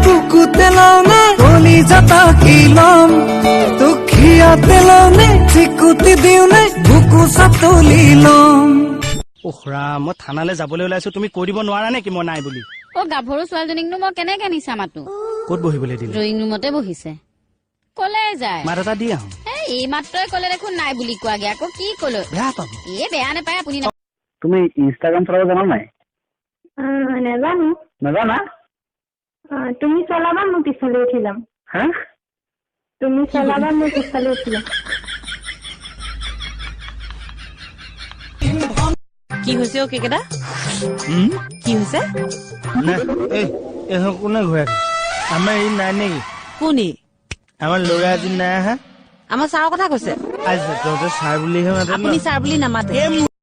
বুকুতে লওনে কলি যাতা কিলম তুখিয়াতে লওনে চিকুতি দিওনে বুকু সাতলি লম ওখৰা মই থানালৈ যাবলৈ ওলাইছো তুমি কৈ দিব নোৱাৰা নে কি মই নাই বুলি ও গাভৰু ছোৱালীজনীকনো মই কেনেকে নিছা মাতো ক'ত বহিবলৈ দিলে ড্ৰয়িং ৰুমতে বহিছে কলে যায় মাত এটা দি আহো এই মাত্ৰই কলে দেখোন নাই বুলি কোৱাগে আকৌ কি কলো বেয়া পাব বেয়া নাপায় আপুনি তুমি ইনষ্টাগ্ৰাম চলাব জানা নাই নাজানো নাজানা তুমি চলাবা মই পিছলে উঠি যাম হা তুমি চলাবা মই পিছলে উঠি যাম কি হৈছে ও কেকেটা কি হৈছে কোনে ঘূৰাই আমাৰ ই নাই নেকি কোনি আমাৰ ল'ৰা এদিন নাই আহা আমাৰ ছাৰৰ কথা কৈছে তহঁতে ছাৰ বুলিহে মাতে আপুনি ছাৰ বুলি নামাতে